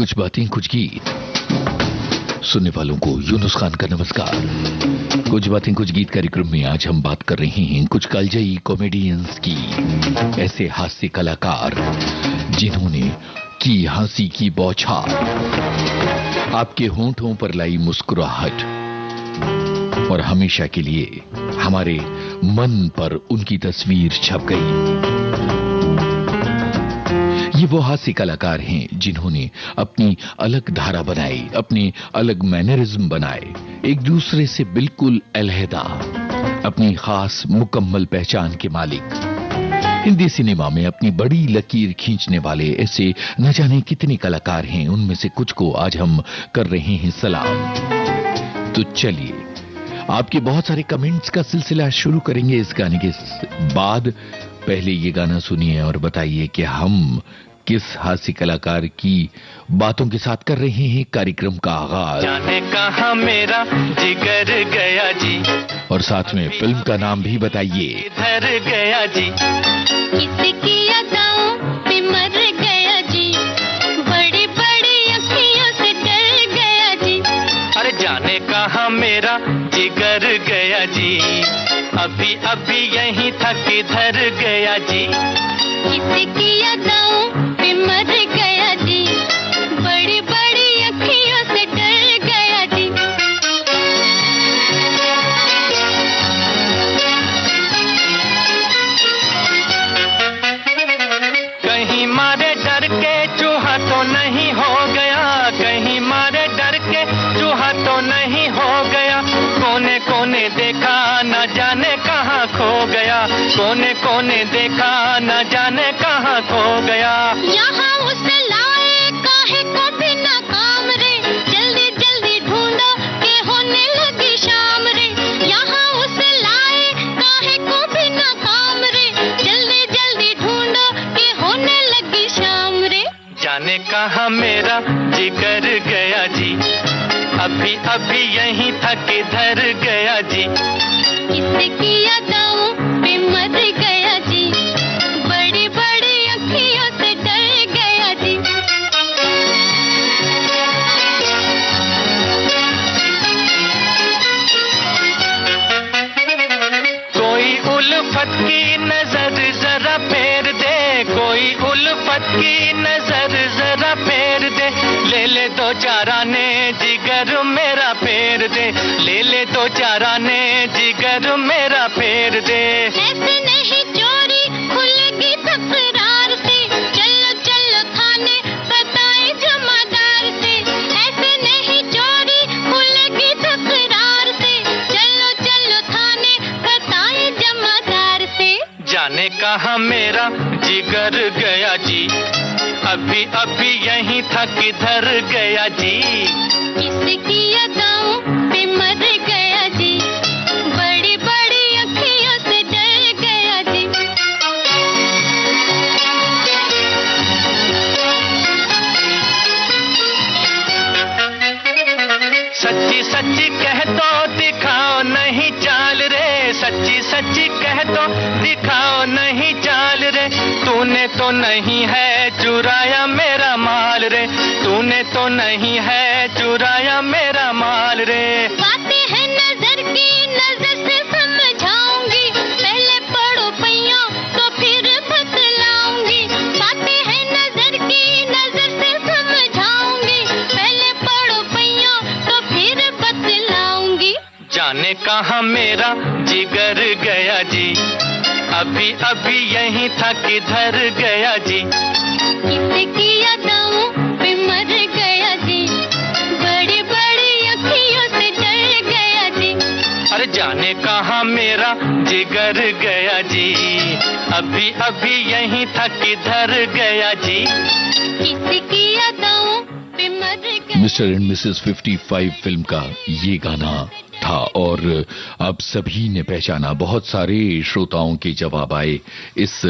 कुछ बातें कुछ गीत सुनने वालों को यूनुस खान का नमस्कार। कुछ बातें कुछ गीत कार्यक्रम में आज हम बात कर रहे हैं कुछ कालजयी कॉमेडियंस की, ऐसे हास्य कलाकार जिन्होंने की हंसी की बौछार, आपके होंठों पर लाई मुस्कुराहट और हमेशा के लिए हमारे मन पर उनकी तस्वीर छप गई। ये वो हास्य कलाकार हैं जिन्होंने अपनी अलग धारा बनाई, अपने अलग मैनरिज्म बनाए, एक दूसरे से बिल्कुल अलहदा, अपनी खास मुकम्मल पहचान के मालिक। हिंदी सिनेमा में अपनी बड़ी लकीर खींचने वाले ऐसे न जाने कितने कलाकार हैं, उनमें से कुछ को आज हम कर रहे हैं सलाम। तो चलिए आपके बहुत सारे कमेंट्स का सिलसिला शुरू करेंगे इस गाने के बाद। पहले ये गाना सुनिए और बताइए कि हम किस हास्य कलाकार की बातों के साथ कर रहे हैं कार्यक्रम का आगाज। जाने कहां मेरा जिगर गया जी, और साथ में फिल्म का नाम भी बताइए। इधर गया जी, किसकी अदाओं पे मर गया जी, बड़ी बड़ी अखियों से डर गया जी। अरे जाने कहां मेरा जिगर गया जी, अभी अभी यहीं था किधर गया जी। किसकी अदाओं पे मर गया जी, बड़ी बड़ी अखियों से डर गया जी। कहीं मारे डर के चूहा तो नहीं हो गया, कहीं मारे डर के चूहा तो नहीं हो गया। कोने कोने देखा न जाने कहां खो गया, कोने कोने देखा न जाने कहां खो गया। यहाँ उसे लाए काहे को भी ना काम रे, जल्दी जल्दी ढूंढो के होने लगी शाम रे। यहाँ उसे लाए काहे को भी ना काम रे, जल्दी जल्दी ढूंढो के होने लगी शाम रे। जाने कहां मेरा जिगर गया जी, अभी अभी यहीं था किधर गया जी। किसकी अदाओं पे मर गया जी, बड़ी बड़ी अखियों से डर गया जी। कोई उल्फत की नजर जरा फेर दे, कोई उल्फत की नजर जरा फेर दे। ले ले दो चार आने जिगर मेरा फेर दे, ले ले दो चार आने जिगर मेरा फेर दे। ऐसे नहीं चोरी खुलेगी तकरार से, चलो चलो थाने बताए जमादार से। ऐसे नहीं चोरी खुलेगी तकरार से, चलो चलो थाने बताए जमादार से। जाने कहां मेरा जिगर गया जी, अभी अभी यहीं था किधर गया जी। किसकी अदाओं पे मर गया जी, बड़ी बड़ी अखियों से डर गया जी। सच्ची सच्ची कह दो दिखाओ नहीं चाल रे, सच्ची सच्ची कह दो दिखाओ नहीं चाल रे। तूने तो नहीं है चुराया मेरा माल रे, तूने तो नहीं है चुराया मेरा माल रे। बातें हैं नजर की, नजर से समझाऊंगी, पहले पढ़ो पैया तो फिर बतलाऊंगी। बातें हैं नजर की, नजर से समझाऊंगी, पहले पढ़ो पैया तो फिर बतलाऊंगी। जाने कहां मेरा जिगर गया जी, अभी अभी यहीं था किधर गया जी। किसकी अदाओं पे मर गया जी, बड़ी बड़ी अखियों से डर गया जी। अरे जाने कहां मेरा जिगर गया जी, अभी अभी यहीं था किधर गया जी। किसकी अदाओं पे मर गया। मिस्टर एंड मिसेस 55 फिल्म का ये गाना था और आप सभी ने पहचाना। बहुत सारे श्रोताओं के जवाब आए इस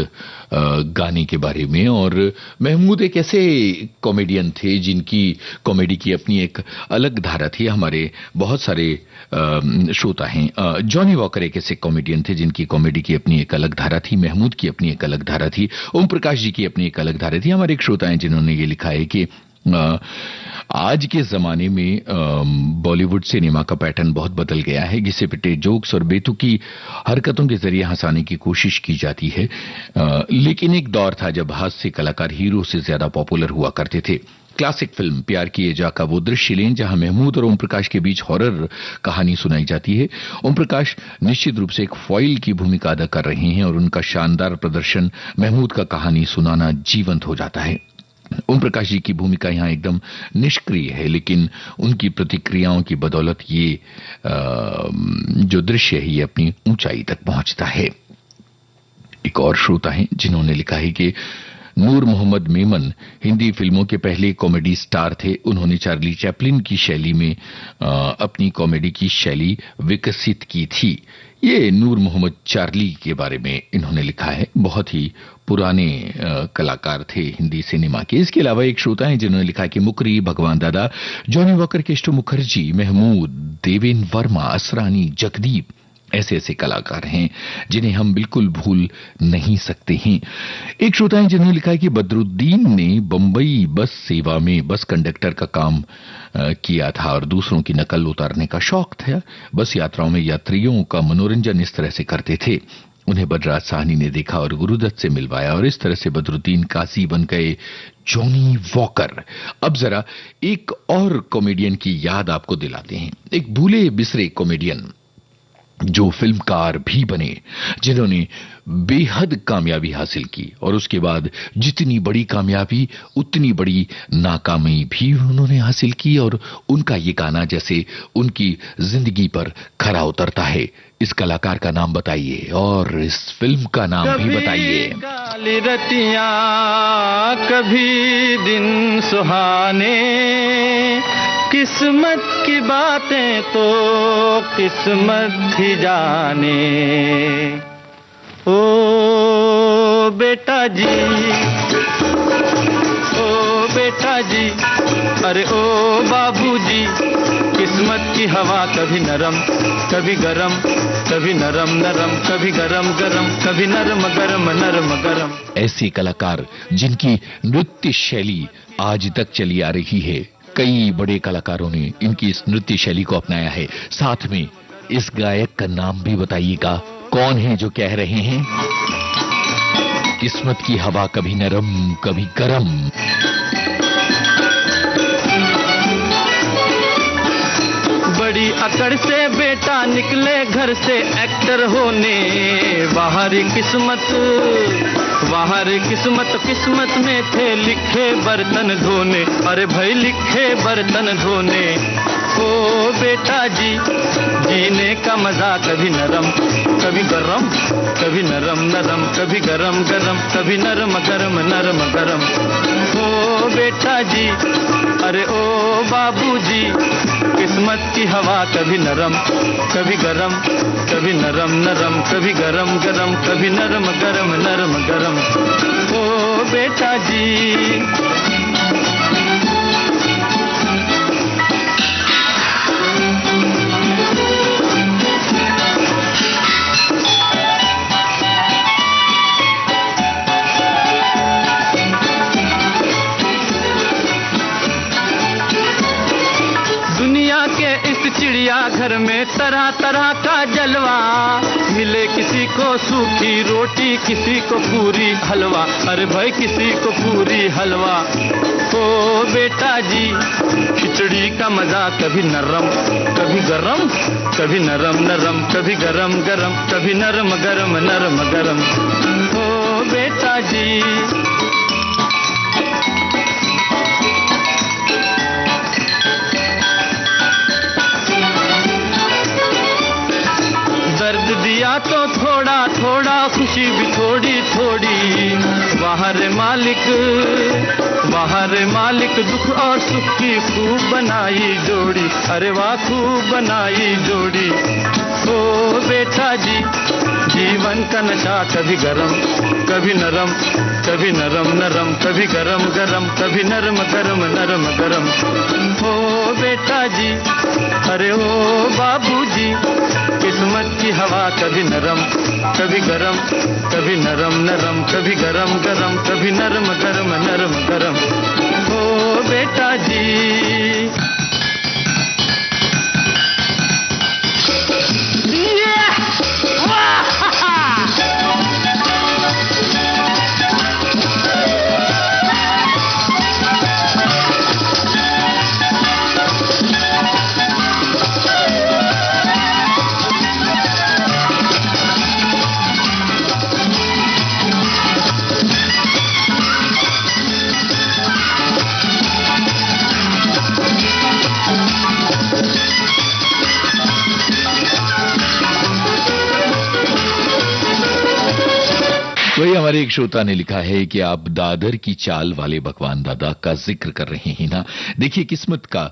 गाने के बारे में। और महमूद एक ऐसे कॉमेडियन थे जिनकी कॉमेडी की अपनी एक अलग धारा थी। हमारे बहुत सारे श्रोता हैं। जॉनी वॉकर एक ऐसे कॉमेडियन थे जिनकी कॉमेडी की अपनी एक अलग धारा थी। महमूद की अपनी एक अलग धारा थी। ओम प्रकाश जी की अपनी एक अलग धारा थी। हमारे एक श्रोता हैं जिन्होंने ये लिखा है कि आज के जमाने में बॉलीवुड सिनेमा का पैटर्न बहुत बदल गया है। घिसे पिटे जोक्स और बेतुकी हरकतों के जरिए हंसाने की कोशिश की जाती है, लेकिन एक दौर था जब हास्य कलाकार हीरो से ज्यादा पॉपुलर हुआ करते थे। क्लासिक फिल्म प्यार किए जा का वो दृश्य लें जहां महमूद और ओम प्रकाश के बीच हॉरर कहानी सुनाई जाती है। ओम प्रकाश निश्चित रूप से एक फॉइल की भूमिका अदा कर रहे हैं और उनका शानदार प्रदर्शन महमूद का कहानी सुनाना जीवंत हो जाता है। ओम प्रकाश जी की भूमिका यहां एकदम निष्क्रिय है, लेकिन उनकी प्रतिक्रियाओं की बदौलत ये जो दृश्य है ये अपनी ऊंचाई तक पहुंचता है। एक और श्रोता हैं जिन्होंने लिखा है कि नूर मोहम्मद मेमन हिंदी फिल्मों के पहले कॉमेडी स्टार थे। उन्होंने चार्ली चैपलिन की शैली में अपनी कॉमेडी की शैली विकसित की थी। ये नूर मोहम्मद चार्ली के बारे में इन्होंने लिखा है। बहुत ही पुराने कलाकार थे हिंदी सिनेमा के। इसके अलावा एक श्रोता है जिन्होंने लिखा कि मुकरी, भगवान दादा, जॉनी वॉकर, केस्टो मुखर्जी, महमूद, देवेन वर्मा, असरानी, जगदीप ऐसे ऐसे कलाकार हैं जिन्हें हम बिल्कुल भूल नहीं सकते हैं। एक श्रोता है जिन्होंने लिखा है कि बदरुद्दीन ने बंबई बस सेवा में बस कंडक्टर का काम किया था और दूसरों की नकल उतारने का शौक था। बस यात्राओं में यात्रियों का मनोरंजन इस तरह से करते थे। उन्हें बलराज साहनी ने देखा और गुरुदत्त से मिलवाया और इस तरह से बदरुद्दीन काजी बन गए जॉनी वॉकर। अब जरा एक और कॉमेडियन की याद आपको दिलाते हैं। एक भूले बिसरे कॉमेडियन जो फिल्मकार भी बने, जिन्होंने बेहद कामयाबी हासिल की और उसके बाद जितनी बड़ी कामयाबी उतनी बड़ी नाकामी भी उन्होंने हासिल की, और उनका ये गाना जैसे उनकी जिंदगी पर खरा उतरता है। इस कलाकार का नाम बताइए और इस फिल्म का नाम भी बताइए। काली रतियां कभी दिन सुहाने, किस्मत की बातें तो किस्मत ही जाने। ओ बेटा जी, ओ बेटा जी, अरे ओ बाबूजी, किस्मत की हवा कभी नरम कभी गरम, कभी नरम नरम कभी गरम गरम, कभी नरम गरम नरम गरम। ऐसे कलाकार जिनकी नृत्य शैली आज तक चली आ रही है। कई बड़े कलाकारों ने इनकी इस नृत्य शैली को अपनाया है। साथ में इस गायक का नाम भी बताइएगा, कौन है जो कह रहे हैं किस्मत की हवा कभी नरम कभी गरम। बड़ी अकड़ से बेटा निकले घर से एक्टर होने, बाहरी किस्मत किस्मत में थे लिखे बर्तन धोने। अरे भाई लिखे बर्तन धोने। ओ बेटा जी, जीने का मजा कभी नरम कभी गरम, कभी नरम नरम कभी गरम गरम, कभी नरम गरम नरम गरम। ओ बेटा जी, अरे ओ बाबूजी, किस्मत की हवा कभी नरम कभी गरम, कभी नरम नरम कभी गरम गरम, कभी नरम गरम नरम गरम। ओ बेटा जी। चिड़िया घर में तरह तरह का जलवा, मिले किसी को सूखी रोटी किसी को पूरी हलवा। अरे भाई किसी को पूरी हलवा। ओ बेटा जी, खिचड़ी का मजा कभी नरम कभी गरम, कभी नरम नरम कभी गरम गरम, कभी नरम गरम नरम गरम। ओ बेटा जी। दर्द दिया तो थोड़ा थोड़ा, खुशी भी थोड़ी थोड़ी। बाहर मालिक दुख और सुख की खूब बनाई जोड़ी। अरे वाह खूब बनाई जोड़ी। ओ बेटा जी, जीवन का नशा कभी गरम कभी नरम, कभी नरम नरम कभी गरम गरम, कभी नरम गरम नरम गरम। ओ बेटा जी, अरे ओ बाबूजी, किस्मत की हवा कभी नरम कभी गरम, कभी नरम नरम कभी गरम गरम, कभी नरम गरम नरम गरम। ओ बेटा जी। वही हमारे एक श्रोता ने लिखा है कि आप दादर की चाल वाले भगवान दादा का जिक्र कर रहे हैं ना। देखिए किस्मत का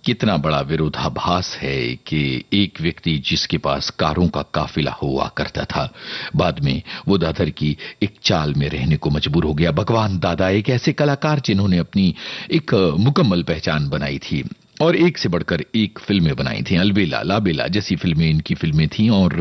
कितना बड़ा विरोधाभास है कि एक व्यक्ति जिसके पास कारों का काफिला हुआ करता था, बाद में वो दादर की एक चाल में रहने को मजबूर हो गया। भगवान दादा एक ऐसे कलाकार जिन्होंने अपनी एक मुकम्मल पहचान बनाई थी और एक से बढ़कर एक फिल्में बनाई थी। अलबेला, लाबेला जैसी फिल्में इनकी फिल्में थी। और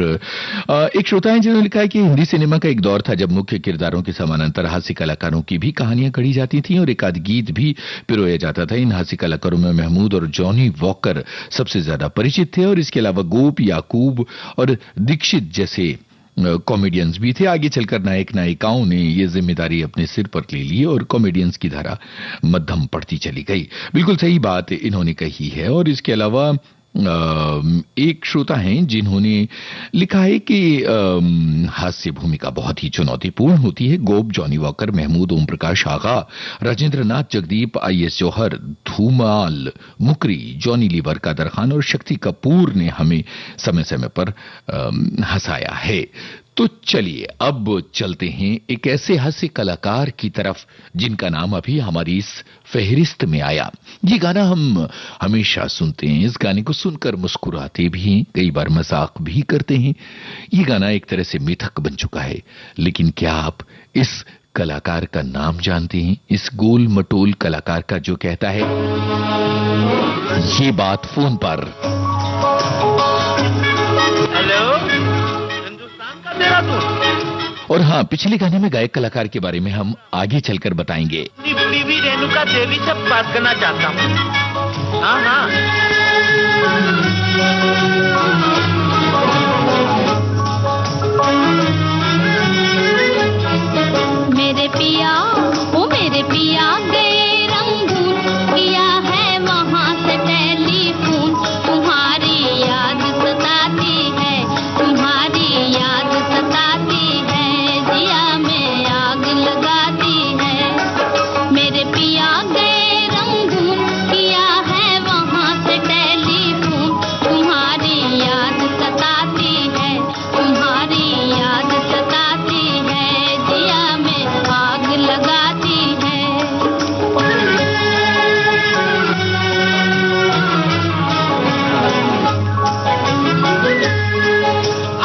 एक श्रोता है जिन्होंने लिखा है कि हिंदी सिनेमा का एक दौर था जब मुख्य किरदारों के समानांतर हास्य कलाकारों की भी कहानियां गढ़ी जाती थी और एक आध गीत भी पिरोया जाता था। इन हास्य कलाकारों में महमूद और जॉनी वॉकर सबसे ज्यादा परिचित थे और इसके अलावा गोप, याकूब और दीक्षित जैसे कॉमेडियंस भी थे। आगे चलकर नायक नायिकाओं ने ये जिम्मेदारी अपने सिर पर ले ली और कॉमेडियंस की धारा मध्यम पड़ती चली गई। बिल्कुल सही बात इन्होंने कही है। और इसके अलावा एक श्रोता हैं जिन्होंने लिखा है कि हास्य भूमिका बहुत ही चुनौतीपूर्ण होती है। Gope, Johnny Walker, Mehmood, Om Prakash Agha, Rajendra Nath, Jagdeep, IS Johar, Dhumal, Mukri, Johnny Lever, Kader Khan और शक्ति कपूर ने हमें समय समय पर हंसाया है। तो चलिए अब चलते हैं एक ऐसे हास्य कलाकार की तरफ जिनका नाम अभी हमारी इस फहरिस्त में आया। ये गाना हम हमेशा सुनते हैं, इस गाने को सुनकर मुस्कुराते भी हैं, कई बार मजाक भी करते हैं। ये गाना एक तरह से मिथक बन चुका है, लेकिन क्या आप इस कलाकार का नाम जानते हैं? इस गोल मटोल कलाकार का जो कहता है ये बात फोन पर। हेलो, और हाँ, पिछले गाने में गायक कलाकार के बारे में हम आगे चलकर बताएंगे। बीवी रेणुका देवी से बात करना चाहता हूँ। हाँ हाँ, मेरे पिया, ओ मेरे पिया गए रंगून, किया है वहाँ से टेलीफोन, तुम्हारी याद सताती है, तुम्हारी याद सताती है, जिया में आग लगाती है। मेरे पिया गए रंगून, किया है वहाँ से टेलीफोन, तुम्हारी याद सताती है, तुम्हारी याद सताती है, जिया में आग लगाती है।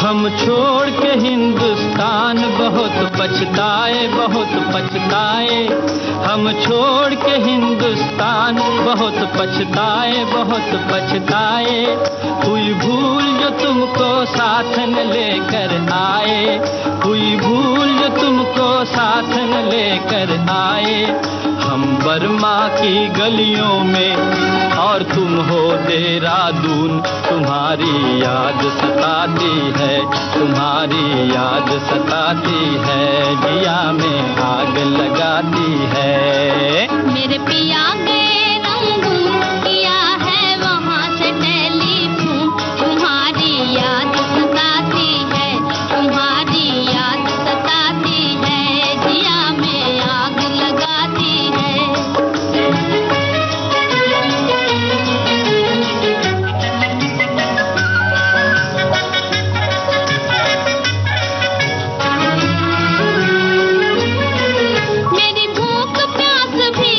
हम छोड़ के हिंदुस्तान बहुत पछताए, बहुत पछताए। हम छोड़ के हिंदुस्तान बहुत पछताए, बहुत पछताए। हुई भूल जो तुमको साथ न लेकर आए, हुई भूल जो तुमको साथ न लेकर आए। हम बर्मा की गलियों में और तुम हो देहरादून, तुम्हारी याद सताती है, तुम्हारी याद सताती है, जिया में आग लगाती है। मेरे पिया गए रंगून, किया है वहाँ से टेलीफोन, तुम्हारी याद सताती है, तुम्हारी याद सताती है, जिया में आग लगाती है। मेरी भूख प्यास भी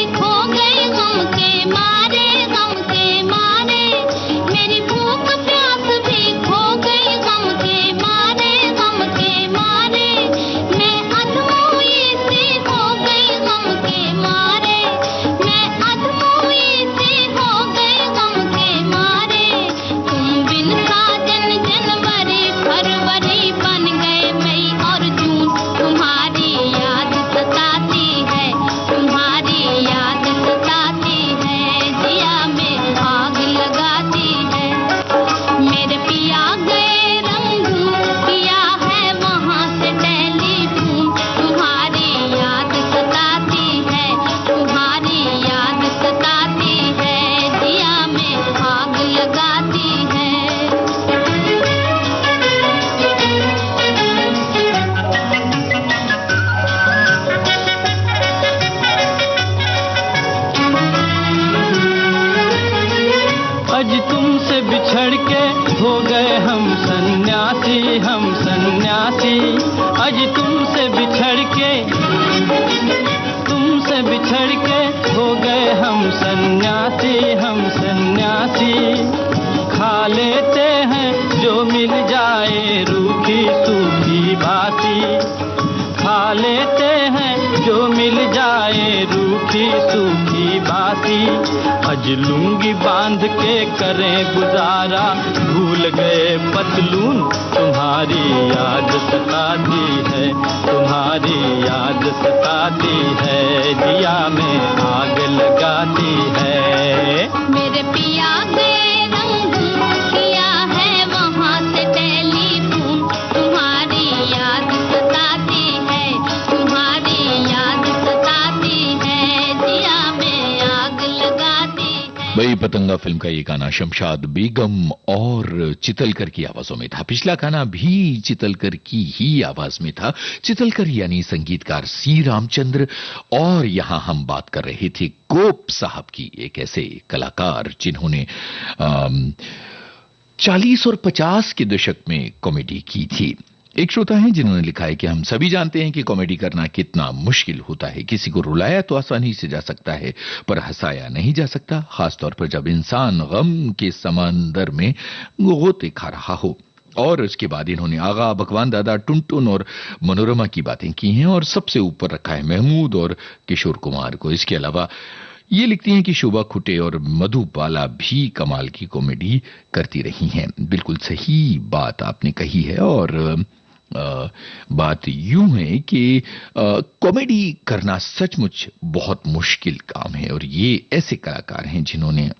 आज तुमसे बिछड़ के हो गए हम सन्यासी, हम सन्यासी। आज तुमसे बिछड़ के हो गए हम सन्यासी, हम सन्यासी। खा लेते हैं जो मिल जाए रूखी सूखी बासी, खा लेते हैं जो मिल जाए रूखी सूखी बासी। अज लुंगी बांध के करें गुजारा, भूल गए पतलून तुम्हारी याद सताती है, तुम्हारी याद सताती है, जिया में आग लगाती है। मेरे पिया ने रंग किया है वहाँ से टेलीफोन, तुम्हारी याद सताती है, तुम्हारी याद सताती है, जिया में आग लगाती है। वही पतंगा फिल्म का ये गाना शमशाद बेगम और चितलकर की आवाजों में था। पिछला गाना भी चितलकर की ही आवाज में था। चितलकर यानी संगीतकार सी रामचंद्र। और यहां हम बात कर रहे थे गोप साहब की, एक ऐसे कलाकार जिन्होंने 40 और 50 के दशक में कॉमेडी की थी। एक श्रोता है जिन्होंने लिखा है कि हम सभी जानते हैं कि कॉमेडी करना कितना मुश्किल होता है। किसी को रुलाया तो आसानी से जा सकता है, पर हंसाया नहीं जा सकता, खासतौर पर जब इंसान गम के समंदर में गोते खा रहा हो। और उसके बाद इन्होंने आगा, भगवान दादा, टुनटुन और मनोरमा की बातें की हैं और सबसे ऊपर रखा है महमूद और किशोर कुमार को। इसके अलावा ये लिखती हैं कि शोभा खुटे और मधुबाला भी कमाल की कॉमेडी करती रही हैं। बिल्कुल सही बात आपने कही है। और बात यूं है कि कॉमेडी करना सचमुच बहुत मुश्किल काम है और ये ऐसे कलाकार हैं जिन्होंने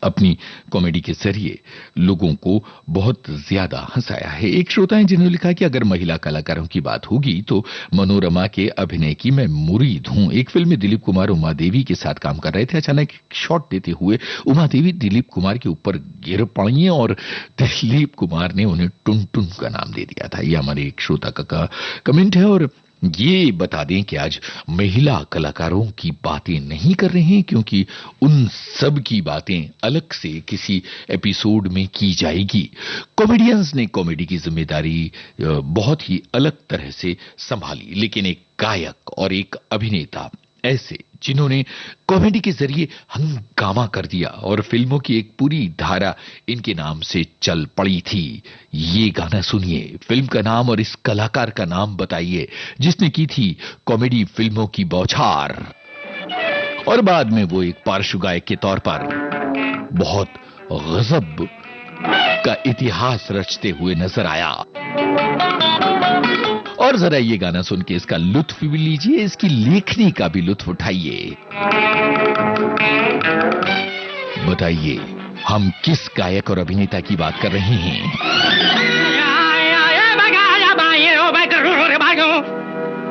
अपनी कॉमेडी के जरिए लोगों को बहुत ज्यादा हंसाया है। एक श्रोता है जिन्होंने लिखा कि अगर महिला कलाकारों की बात होगी तो मनोरमा के अभिनय की मैं मुरीद हूं। एक फिल्म में दिलीप कुमार उमा देवी के साथ काम कर रहे थे। अचानक शॉट देते हुए उमा देवी दिलीप कुमार के ऊपर गिर पड़ी और दिलीप कुमार ने उन्हें टुनटुन का नाम दे दिया था। यह हमारे एक श्रोता का कमेंट है। और ये बता दें कि आज महिला कलाकारों की बातें नहीं कर रहे हैं, क्योंकि उन सब की बातें अलग से किसी एपिसोड में की जाएगी। कॉमेडियंस ने कॉमेडी की जिम्मेदारी बहुत ही अलग तरह से संभाली, लेकिन एक गायक और एक अभिनेता ऐसे जिन्होंने कॉमेडी के जरिए हंगामा कर दिया और फिल्मों की एक पूरी धारा इनके नाम से चल पड़ी थी। ये गाना सुनिए, फिल्म का नाम और इस कलाकार का नाम बताइए जिसने की थी कॉमेडी फिल्मों की बौछार और बाद में वो एक पार्श्व गायक के तौर पर बहुत गजब का इतिहास रचते हुए नजर आया। और जरा ये गाना सुन के इसका लुत्फ भी लीजिए, इसकी लेखनी का भी लुत्फ उठाइए। बताइए हम किस गायक और अभिनेता की बात कर रहे हैं?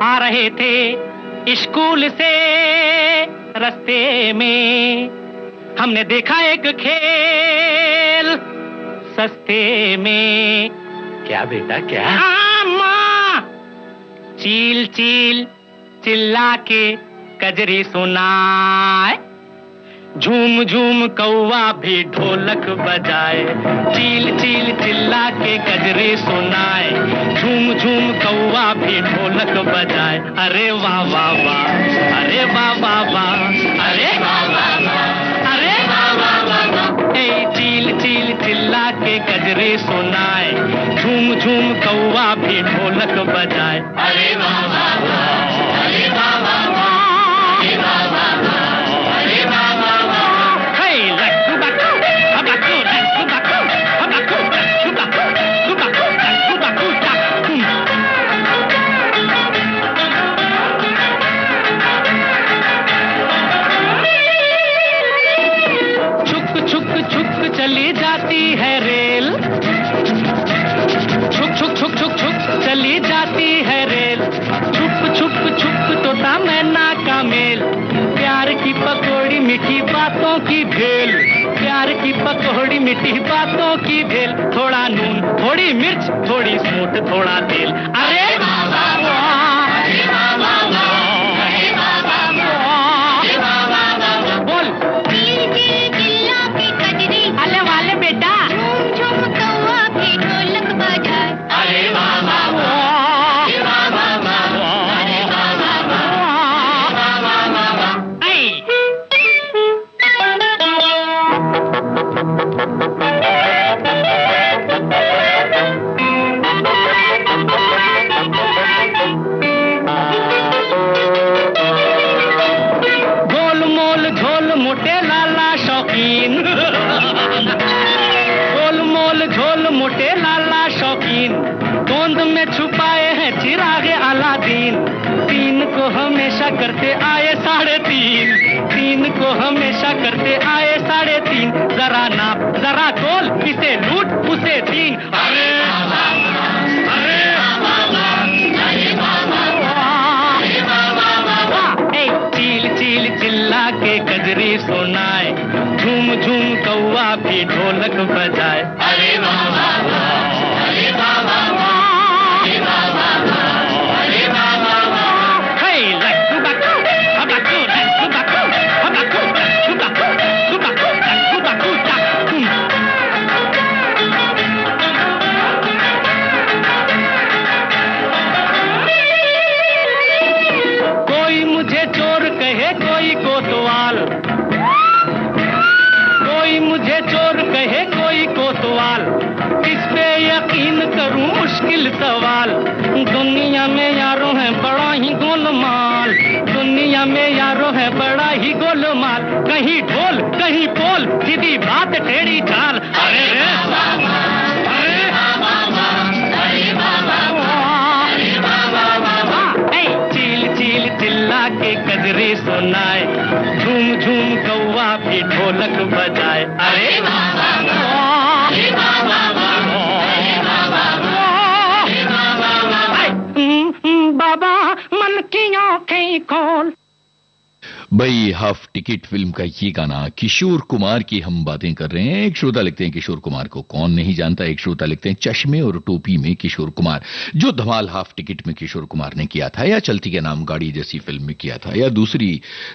आ रहे थे स्कूल से रास्ते में, हमने देखा एक खेल सस्ते में। क्या बेटा क्या? चील चील चिल्ला के कजरी सुनाए, झूम झूम कौवा भी ढोलक बजाए। चील चील चिल्ला के कजरी सुनाए, झूम झूम कौवा भी ढोलक बजाए। अरे वाह वाह वाह, अरे वाह वाह वाह, अरे वाह वाह वाह, अरे वाह वाह वाह। ए चील चील चिल्ला के कजरी सुनाए, झूम झूम कौवा भी ढोलक बजाए। अरे वाह वाह वाह, अरे वाह वाह वाह, अरे वाह वाह वाह, अरे वाह वाह वाह। हे लक्कू बक्कू अबक्कू लक्कू बक्कू अबक्कू लक्कू बक्कू सुबक्कू लक्कू बक्कू टक्कू। छुक छुक छुक चली जाती है रेल, छुक छुक छुक छुक छुक चली जाती है रेल। छुप छुप छुप तोता मैना का मेल, प्यार की पकौड़ी मीठी बातों की भेल। प्यार की पकौड़ी मीठी बातों की भेल। थोड़ा नून थोड़ी मिर्च थोड़ी सूंठ थोड़ा तेल। अरे वाह वाह वाह, अरे वाह वाह वाह, अरे वाह वाह वाह, अरे वाह वाह वाह। बोल चील चील चिल्ला के कजरी लाला शौकीन, गोलमोल झोल मोटे लाला शौकीन, गोंद में छुपाए हैं चिरागे अलादीन। 3 को हमेशा करते आए 3.5, 3 को हमेशा करते आए 3.5। जरा नाप जरा तोल, इसे लूट उसे 3। अरे चील चील चिल्ला के कजरी सुनाए, झूम झूम कौवा भी ढोलक बजाए। अरे बाबा, अरे बाबा, अरे बाबा, अरे बाबा, हे लक्कू बक्कू, हबक्कू लक्कू बक्कू, हबक्कू लक्कू बक्कू, सुबक्कू लक्कू बक्कू टक्कू। कोई मुझे चोर कहे कोई कोतवाल, कोई मुझे चोर कहे कोई कोतवाल, किस पे यकीन करूं मुश्किल सवाल। दुनिया में यारों है बड़ा ही गोलमाल, दुनिया में यारों है बड़ा ही गोलमाल। कहीं ढोल कहीं पोल, सीधी बात टेढ़ी चाल। अरे रे चील चील चिल्ला के कजरी सुनाए, झूम झूम कौवा भी ढोलक बजाए। अरे बाबा मन की आंखें खोल। भाई हाफ टिकट फिल्म का ये गाना किशोर कुमार की हम बातें कर रहे हैं। एक श्रोता लिखते हैं किशोर कुमार को कौन नहीं जानता, एक श्रोता लिखते हैं चश्मे और टोपी में किशोर कुमार, जो धमाल हाफ टिकट में किशोर कुमार ने किया था, या चलती के नाम गाड़ी जैसी फिल्म में किया था, या दूसरी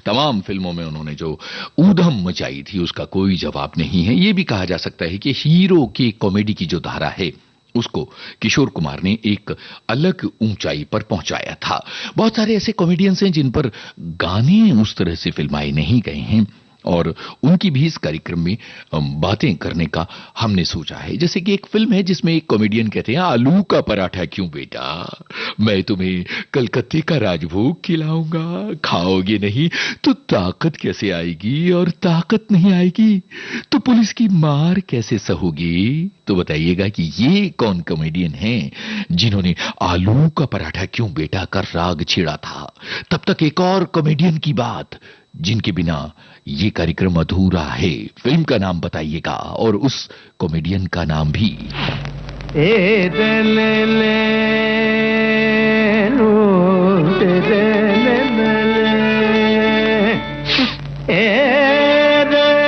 तमाम फिल्मों में उन्होंने जो ऊधम मचाई थी उसका कोई जवाब नहीं है। ये भी कहा जा सकता है कि हीरो की कॉमेडी की जो धारा है उसको किशोर कुमार ने एक अलग ऊंचाई पर पहुंचाया था। बहुत सारे ऐसे कॉमेडियंस हैं जिन पर गाने उस तरह से फिल्माए नहीं गए हैं, और उनकी भी इस कार्यक्रम में बातें करने का हमने सोचा है। जैसे कि एक फिल्म है जिसमें एक कॉमेडियन कहते हैं, आलू का पराठा क्यों बेटा, मैं तुम्हें कलकत्ते का राजभोग खिलाऊंगा, खाओगे नहीं तो ताकत कैसे आएगी, और ताकत नहीं आएगी तो पुलिस की मार कैसे सहोगी। तो बताइएगा कि ये कौन कॉमेडियन हैं जिन्होंने आलू का पराठा क्यों बेटा का राग छेड़ा था। तब तक एक और कॉमेडियन की बात जिनके बिना ये कार्यक्रम अधूरा है। फिल्म का नाम बताइएगा और उस कॉमेडियन का नाम भी। ए दिल ले लो, दिल ले ए दिल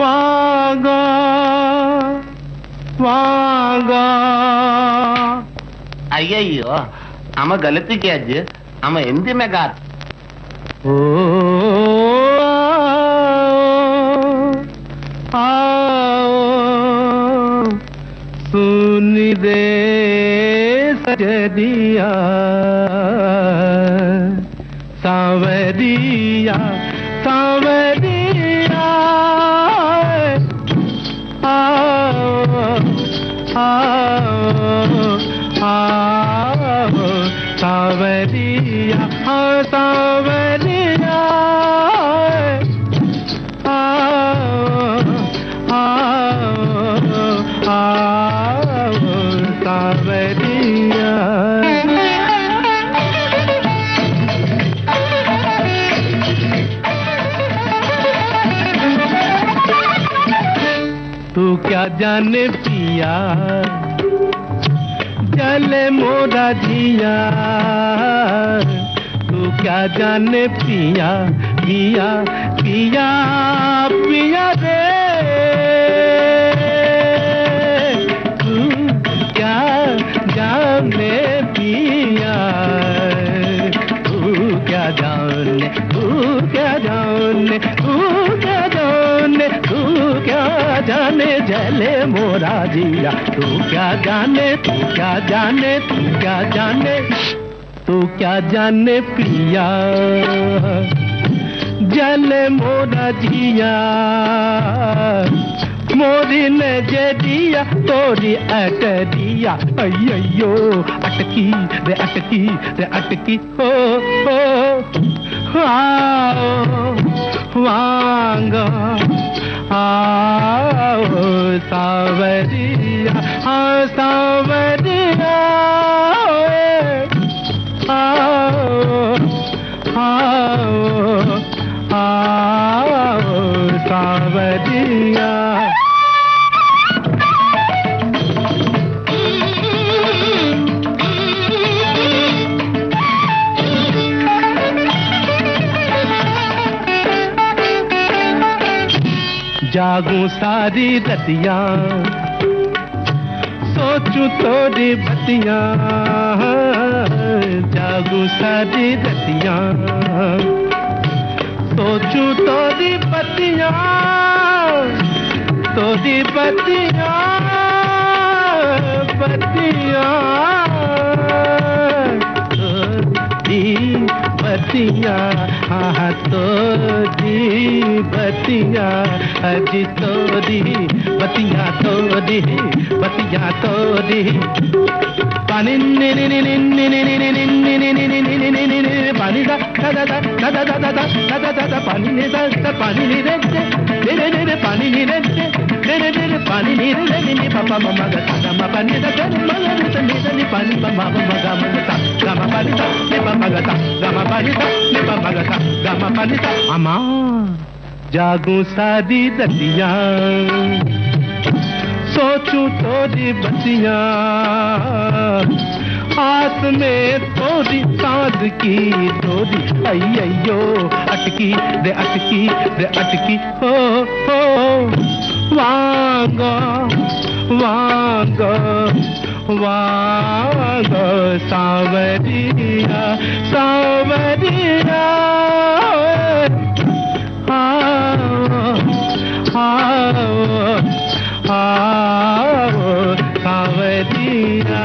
ವಾಗಾ ವಾಗಾ ಅಯ್ಯಯ್ಯೋ ಅಮ್ಮ ಗಲತಿಗೆ ಅಜ್ಜಿ ಅಮ್ಮ ಎಂದಿ ಮೆಗಾತ್ ಓ सुनी दे सजदिया सांवरिया सांवरिया आओ आओ आओ सांवरिया सांवरिया तू क्या जाने पिया जले मोरा जिया, तू क्या जाने पिया पिया पिया पिया रे, तू क्या जाने पिया, तू क्या जाने तू क्या जाने तू क्या जाने तू क्या जाने जले मोरा जिया, तू क्या जाने तू क्या जाने तू क्या जाने तू क्या जाने पिया जले मोरा जिया मोरी नजरिया तोरी अटरिया अयो अटकी रे अटकी हो आओ वांगा आओ सावरिया सावरिया आओ आओ आओ सावरिया। जागू सारी रतिया सोचू तोरी बतिया जागू सारी रतिया सोचू तोरी बतिया बतिया बतिया हाँ तोरी बतिया अजी तोरी बतिया तोरी पानी पानी पापा मम्मा गा पानी अमा जागू सारी दतिया सोचू तोरी बतिया हाथ में तोरी साध की डोरी अयो अटकी रे अटकी हो वांगा वांगा वांगा सावरिया सावरिया आओ सावरिया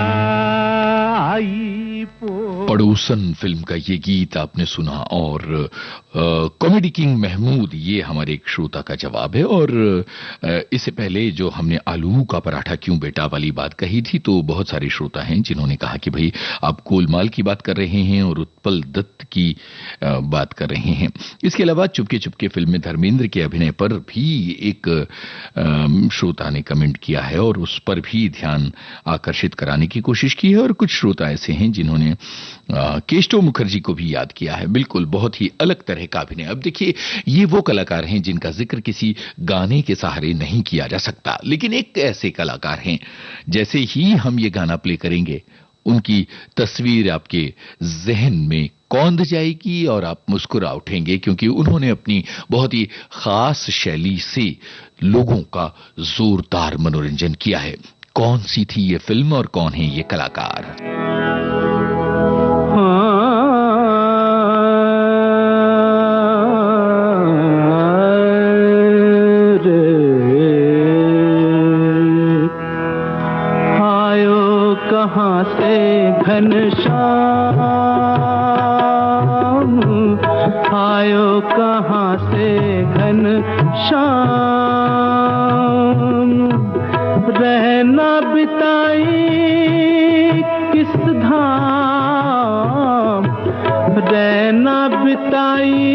आई पो। पड़ोसन फिल्म का ये गीत आपने सुना और कॉमेडी किंग महमूद ये हमारे एक श्रोता का जवाब है। और इससे पहले जो हमने आलू का पराठा क्यों बेटा वाली बात कही थी तो बहुत सारे श्रोता हैं जिन्होंने कहा कि भाई आप गोलमाल की बात कर रहे हैं और उत्पल दत्त की बात कर रहे हैं। इसके अलावा चुपके चुपके फिल्म में धर्मेंद्र के अभिनय पर भी एक श्रोता ने कमेंट किया है और उस पर भी ध्यान आकर्षित कराने की कोशिश की है। और कुछ श्रोता ऐसे हैं जिन्होंने केशव मुखर्जी को भी याद किया है। बिल्कुल बहुत ही अलग तरह का अभिनय। अब देखिए ये वो कलाकार हैं जिनका जिक्र किसी गाने के सहारे नहीं किया जा सकता, लेकिन एक ऐसे कलाकार हैं जैसे ही हम ये गाना प्ले करेंगे उनकी तस्वीर आपके जहन में कौंध जाएगी और आप मुस्कुरा उठेंगे क्योंकि उन्होंने अपनी बहुत ही खास शैली से लोगों का जोरदार मनोरंजन किया है। कौन सी थी ये फिल्म और कौन है ये कलाकार? कहाँ से घनश्याम आयो कहाँ से घनश्याम रहना बिताई किस धाम रहना बिताई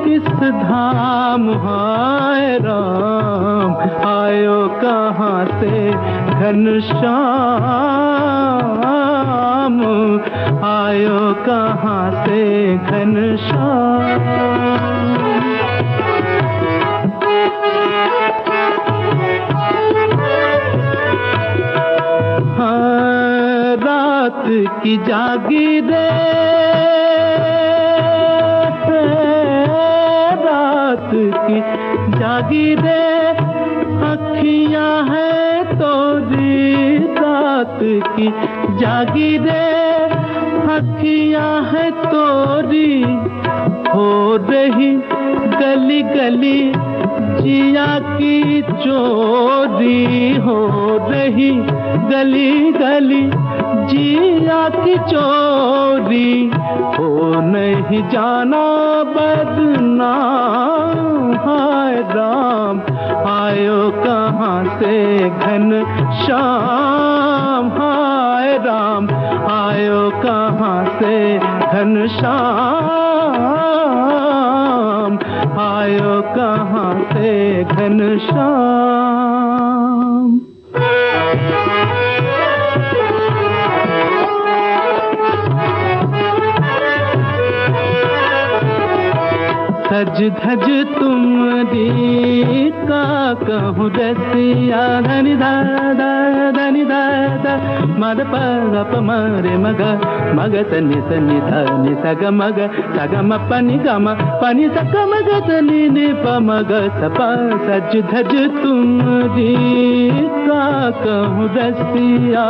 किस धाम हाय राम आयो कहाँ से घनश्याम आयो कहाँ से घनश्याम। हाँ रात की जागीरे रात की जागीरे अखियां है तोरी रात की जागीरे अखियां है तोरी हो रही गली गली जिया की चोरी हो रही गली गली जिया की चोरी हो नहीं जाना बदनाम से घन श्याम, हाय राम आयो कहाँ से घन श्याम, आयो कहाँ से घन श्याम। सज धज तुमरी का कहूँ रसिया, धनि दादा धनि दादा मद प मरे मग मग सनि सनि धनि सग मग सग म पनि गम पनि सग मग सनि नि प मग सप। सज धज तुमरी का कहूँ रसिया,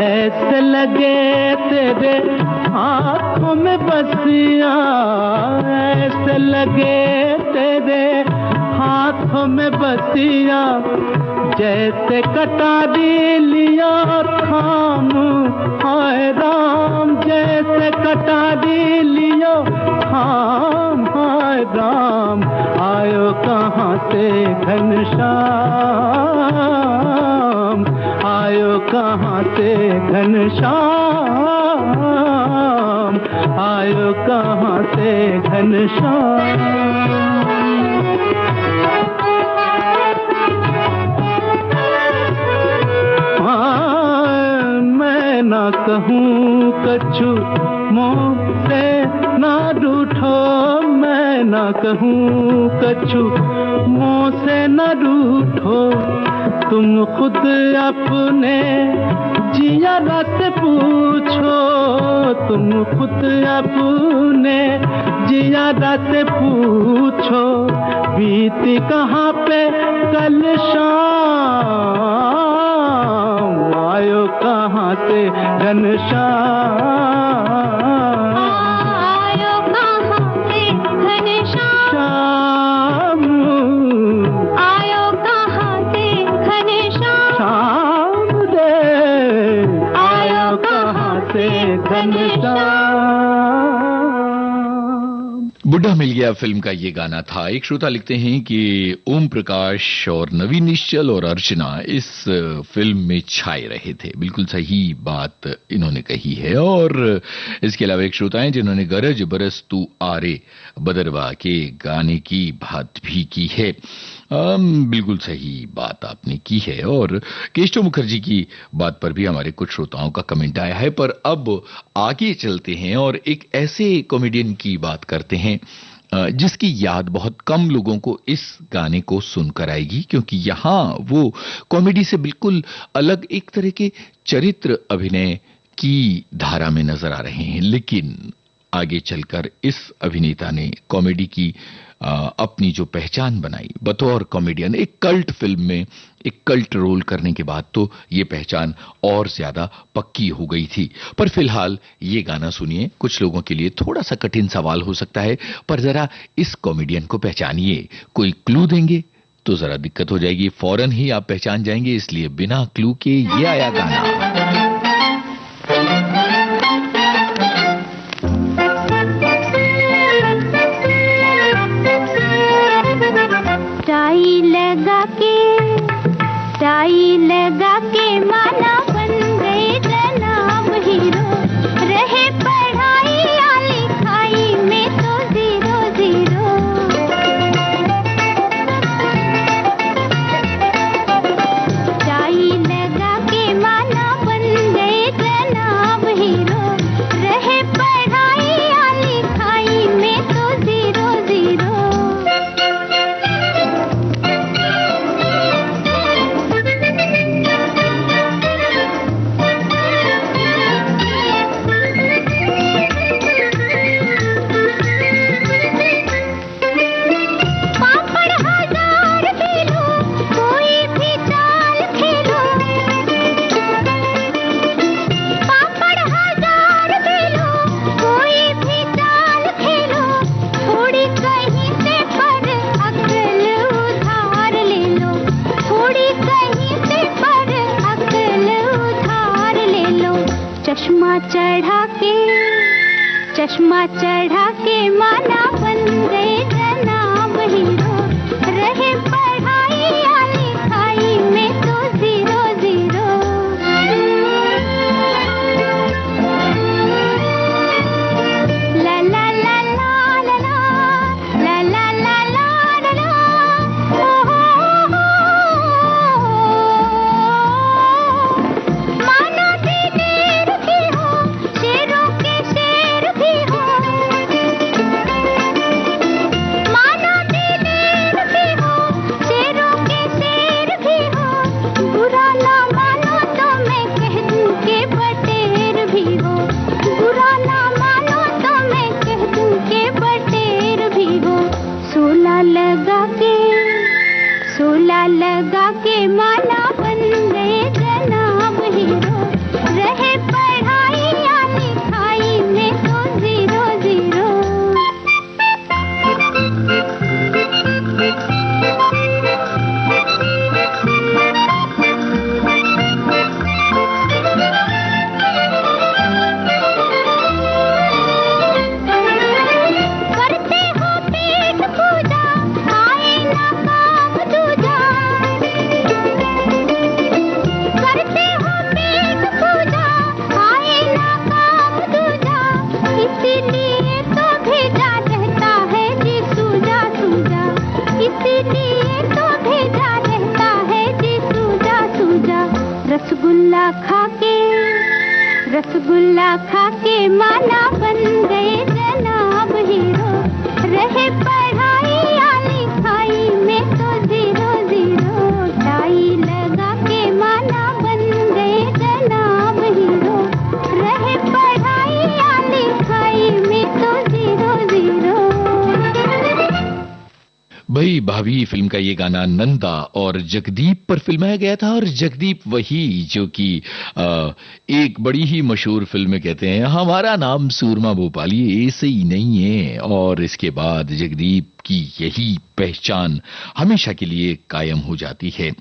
ऐसे लगे तेरे हाथों में बसिया, ऐसे लगे तेरे हाथों में बसिया, जैसे कटारी लिया थाम, हाय राम जैसे कटारी लियो थाम, हाय राम आयो कहाँ से घनश्याम, आयो कहाँ से घनश्याम, आयो कहाँ से घनश्याम। मैं ना कहूँ कछु मुँह से ना रूठो, मैं ना कहूँ कछु मुँह से ना रूठो, तुम खुद अपने जिया से पूछो, तुम खुद अपने जिया से पूछो, बीती कहाँ पे कल शाम, आयो कहाँ से घनश्याम, आयो कहाँ से घनश्याम, आयो कहाँ से घनश्याम, शाम दे आयो कहाँ से घनश्याम। बुढ़ा मिल गया फिल्म का ये गाना था। एक श्रोता लिखते हैं कि ओम प्रकाश और नवीन निश्चल और अर्चना इस फिल्म में छाए रहे थे। बिल्कुल सही बात इन्होंने कही है। और इसके अलावा एक श्रोता हैं जिन्होंने गरज बरस तू आरे बदरवा के गाने की बात भी की है। बिल्कुल सही बात आपने की है। और केशव मुखर्जी की बात पर भी हमारे कुछ श्रोताओं का कमेंट आया है। पर अब आगे चलते हैं और एक ऐसे कॉमेडियन की बात करते हैं जिसकी याद बहुत कम लोगों को इस गाने को सुनकर आएगी, क्योंकि यहाँ वो कॉमेडी से बिल्कुल अलग एक तरह के चरित्र अभिनय की धारा में नजर आ रहे हैं। लेकिन आगे चलकर इस अभिनेता ने कॉमेडी की अपनी जो पहचान बनाई बतौर कॉमेडियन, एक कल्ट फिल्म में एक कल्ट रोल करने के बाद तो ये पहचान और ज्यादा पक्की हो गई थी। पर फिलहाल ये गाना सुनिए। कुछ लोगों के लिए थोड़ा सा कठिन सवाल हो सकता है, पर जरा इस कॉमेडियन को पहचानिए। कोई क्लू देंगे तो जरा दिक्कत हो जाएगी, फौरन ही आप पहचान जाएंगे। इसलिए बिना क्लू के ये आया गाना। टाई लगा के माना बन गए जनाब हीरो, रहे पढ़ाई या लिखाई में तो 0-0। टाई लगा के माना बन गए जनाब हीरो, रहे पढ़ाई या लिखाई में तो 0-0। चश्मा चढ़ा के माना बन गए जनाब हीरो, रहे पढ़ाई या लिखाई लगा के माला बन गए जनाब हीरो, रहे पढ़ाई या लिखाई में तो जीरो जीरो। करते हो पेट पूजा, आए ना काम दूजा। करते हो पेट पूजा, आए ना काम दूजा। इसीलिए तो भेजा रहता है जी सूजा सूजा। इसीलिए तो भेजा रहता है जी सूजा सूजा। रसगुल्ला खा के माला बन गए जनाब हीरो, रहे पढ़ाई या लिखाई में तो जीरो जीरो। टाई लगा के माला बन गए जनाब हीरो, रहे पढ़ाई या लिखाई में तो जीरो जीरो। भाई भाभी फिल्म का ये गाना नंदा और जगदीप पर फिल्माया गया था। और जगदीप वही जो कि एक बड़ी ही मशहूर फिल्म में कहते हैं हमारा नाम सूरमा भोपाली ऐसे ही नहीं है। और इसके बाद जगदीप की यही पहचान हमेशा के लिए कायम हो जाती है।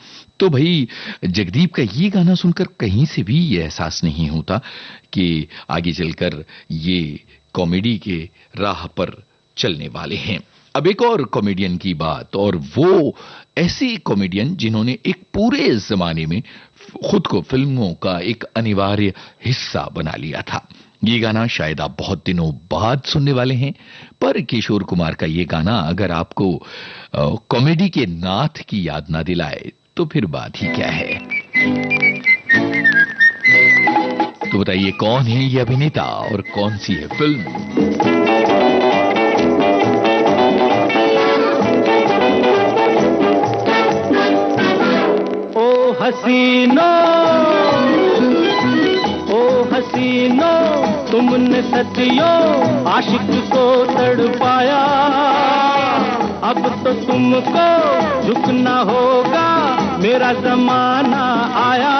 तो भाई जगदीप का ये गाना सुनकर कहीं से भी ये एहसास नहीं होता कि आगे चलकर ये कॉमेडी के राह पर चलने वाले हैं। अब एक और कॉमेडियन की बात, और वो ऐसे कॉमेडियन जिन्होंने एक पूरे जमाने में खुद को फिल्मों का एक अनिवार्य हिस्सा बना लिया था। ये गाना शायद आप बहुत दिनों बाद सुनने वाले हैं, पर किशोर कुमार का ये गाना अगर आपको कॉमेडी के नाथ की याद ना दिलाए तो फिर बात ही क्या है। तो बताइए कौन है ये अभिनेता और कौन सी है फिल्म। हसीनो तुमने सदियों आशिक को तड़पाया, अब तो तुमको झुकना होगा मेरा जमाना आया।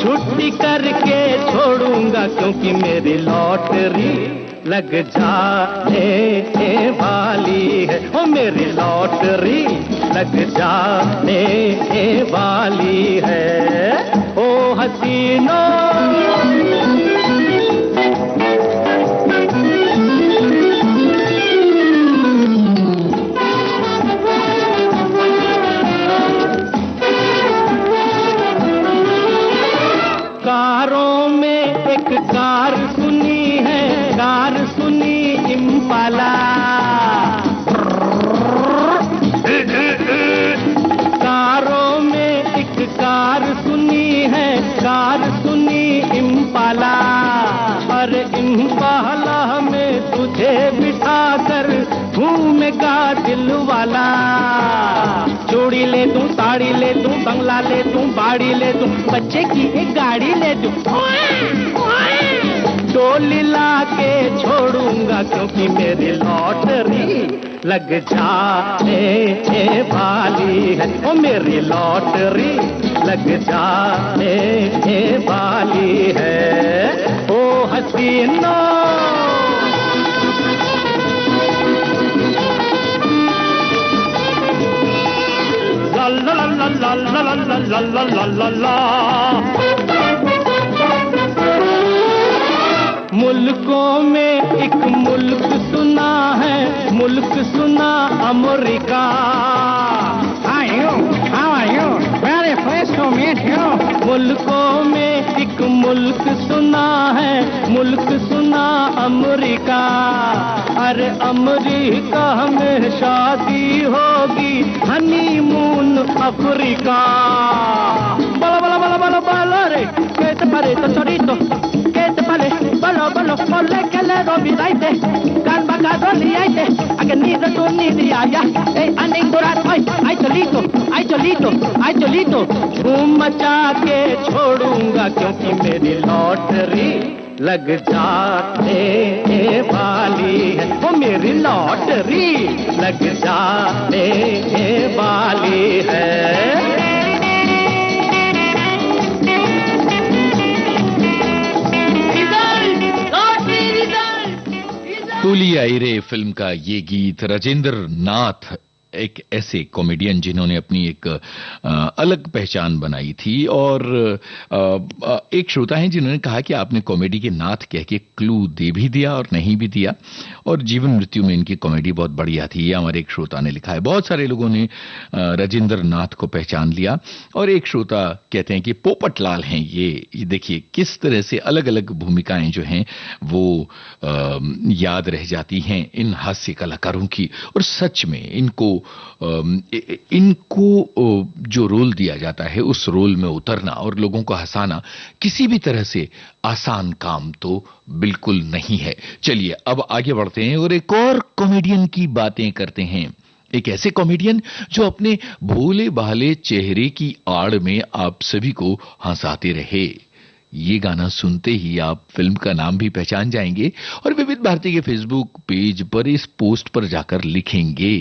छुट्टी करके छोड़ूंगा क्योंकि मेरी लॉटरी लग जाने वाली है। ओ मेरी लॉटरी लग जाने वाली है। ओ हसीनो कारों में एक कार सुनी है, कार सुनी इम्पाला। कारों में एक कार सुनी है, कार सुनी इम्पाला। अरे इम्पाला में तुझे बिठाकर घूमेगा दिल वाला। चूड़ी ले दूं, साड़ी ले दूं, बंगला ले दूं, बाड़ी ले दूं, बच्चे की एक गाड़ी ले दूं। डोली ला के छोड़ूंगा क्योंकि मेरी लॉटरी लग जाने वाली है। ओ मेरी लॉटरी लग जाने वाली है। ओ हसीनो ला ला ला ला ला ला ला ला ला ला ला। मुल्कों में एक मुल्क सुना है, मुल्क सुना America. Very pleased to meet you. मुल्कों में एक मुल्क सुना है, मुल्क सुना अमेरिका। अरे अमेरिका में शादी होगी, हनीमून अफ्रीका। बला बला बला बला बला रे, कैसे परे तो चोरीतो, कैसे परे balo balo molle che le robi daite can bagado liaite a che nido tu nidi aya e aning durat ai cholito धूम मचा के छोड़ूंगा क्योंकि मेरी लॉटरी लग जाने वाली है, वो मेरी लॉटरी लग जाने वाली है। तूली आई रे फिल्म का ये गीत राजेंद्र नाथ, एक ऐसे कॉमेडियन जिन्होंने अपनी एक अलग पहचान बनाई थी। और एक श्रोता हैं जिन्होंने कहा कि आपने कॉमेडी के नाथ कह के क्लू दे भी दिया और नहीं भी दिया, और जीवन मृत्यु में इनकी कॉमेडी बहुत बढ़िया थी। ये हमारे एक श्रोता ने लिखा है। बहुत सारे लोगों ने राजेंद्र नाथ को पहचान लिया। और एक श्रोता कहते हैं कि पोपटलाल हैं ये देखिए किस तरह से अलग अलग भूमिकाएं जो हैं वो याद रह जाती हैं इन हास्य कलाकारों की। और सच में इनको जो रोल दिया जाता है उस रोल में उतरना और लोगों को हंसाना किसी भी तरह से आसान काम तो बिल्कुल नहीं है। चलिए अब आगे बढ़ते हैं और एक और कॉमेडियन की बातें करते हैं। एक ऐसे कॉमेडियन जो अपने भोले भाले चेहरे की आड़ में आप सभी को हंसाते रहे। ये गाना सुनते ही आप फिल्म का नाम भी पहचान जाएंगे और विविध भारती के फेसबुक पेज पर इस पोस्ट पर जाकर लिखेंगे।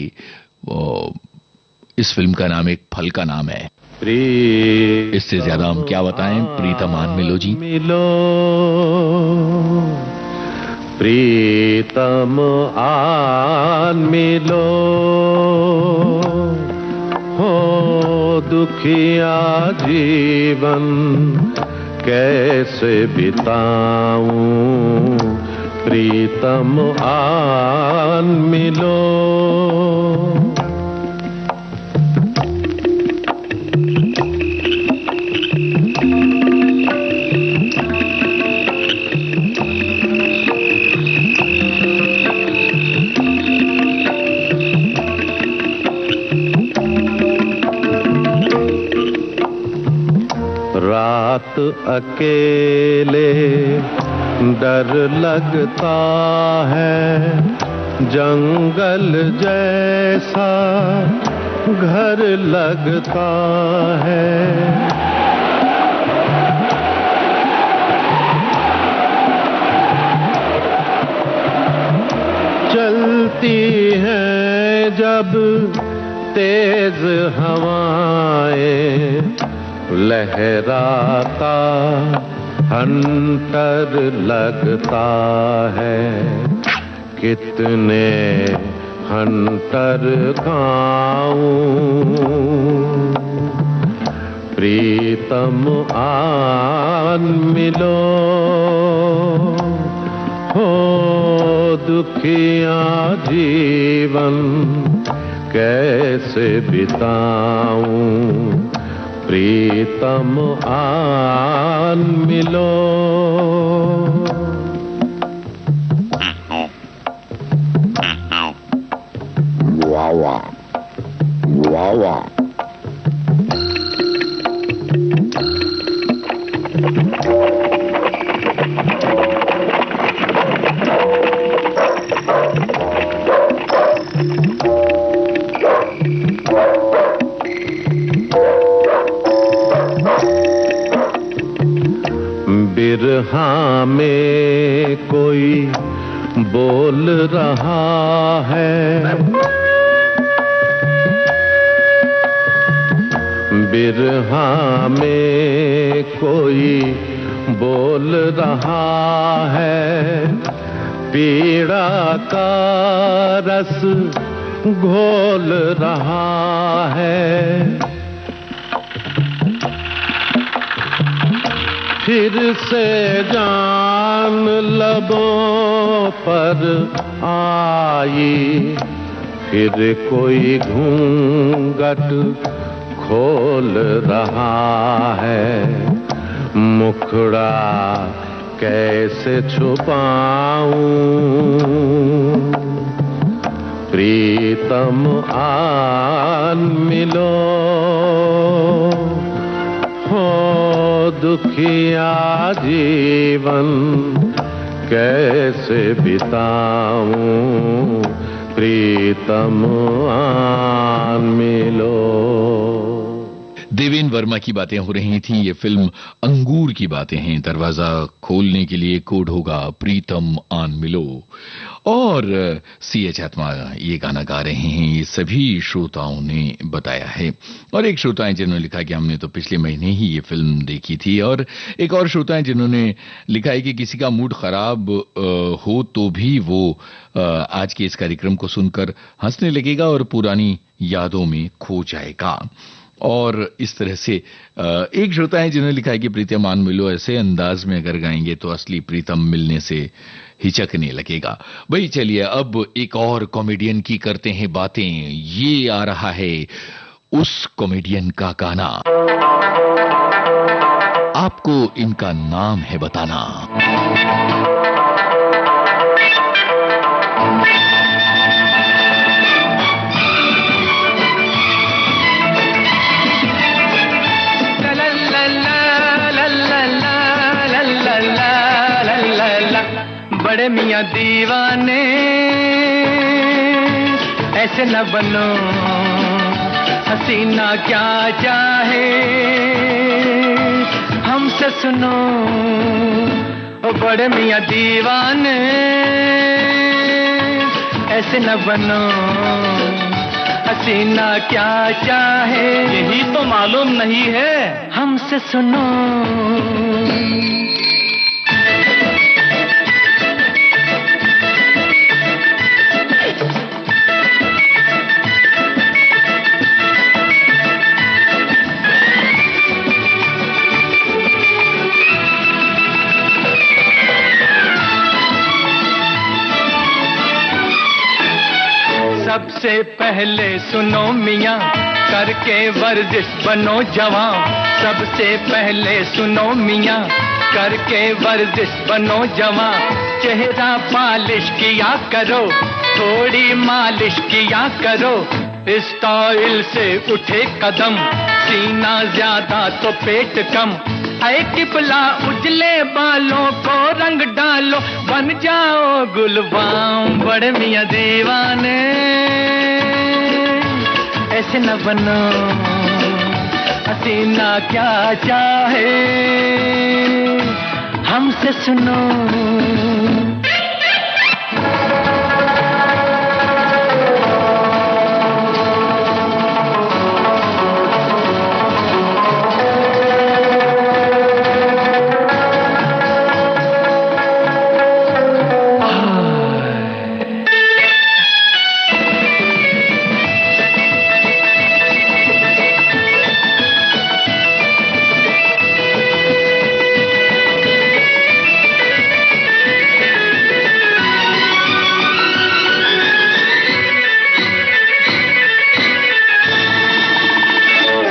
इस फिल्म का नाम एक फल का नाम है। इससे ज्यादा हम क्या बताएं। प्रीतम आन मिलो जी। प्रीतम आन मिलो हो दुखिया जीवन कैसे बिताऊं, प्रीतम आन मिलो। रात अकेले डर लगता है, जंगल जैसा घर लगता है। चलती हैं जब तेज हवाएं, लहराता हंटर लगता है। कितने हंटर खाऊं, प्रीतम आन मिलो हो दुखिया जीवन कैसे बिताऊं, प्रीतम आन मिलो। वाह वाह वाह वाह। बिरहा में कोई बोल रहा है, बिरहा में कोई बोल रहा है। पीड़ा का रस घोल रहा है। फिर से जान लबों पर आई, फिर कोई घूंघट खोल रहा है। मुखड़ा कैसे छुपाऊं, प्रीतम आन मिलो हो दुखिया जीवन कैसे बिताऊं, प्रीतम आन मिलो। देवेन वर्मा की बातें हो रही थी। ये फिल्म अंगूर की बातें हैं। दरवाजा खोलने के लिए कोड होगा प्रीतम आन मिलो। और CH आत्मा ये गाना गा रहे हैं, ये सभी श्रोताओं ने बताया है। और एक श्रोता है जिन्होंने लिखा कि हमने तो पिछले महीने ही ये फिल्म देखी थी। और एक और श्रोता है जिन्होंने लिखा है कि किसी का मूड खराब हो तो भी वो आज के इस कार्यक्रम को सुनकर हंसने लगेगा और पुरानी यादों में खो जाएगा। और इस तरह से एक श्रोता है जिन्होंने लिखा है कि प्रीतम आन मिलो ऐसे अंदाज में अगर गाएंगे तो असली प्रीतम मिलने से हिचकने लगेगा। भाई चलिए अब एक और कॉमेडियन की करते हैं बातें। ये आ रहा है उस कॉमेडियन का गाना। आपको इनका नाम है बताना। बड़े मियां दीवाने ऐसे न बनो, हसीना क्या चाहे हमसे सुनो। ओ बड़े मियां दीवाने ऐसे न बनो, हसीना क्या चाहे यही तो मालूम नहीं है हमसे सुनो। सबसे पहले सुनो मियाँ करके वर्जिश बनो जवान। सबसे पहले सुनो मियाँ करके वर्जिश बनो जवान। चेहरा पालिश किया करो, थोड़ी मालिश किया करो। स्टाइल से उठे कदम, सीना ज्यादा तो पेट कम। ऐ टिपला उजले बालों को रंग डालो, बन जाओ गुलबाम। बड़े मियां दीवाने ऐसे न बनो, हसीना क्या चाहे हमसे सुनो।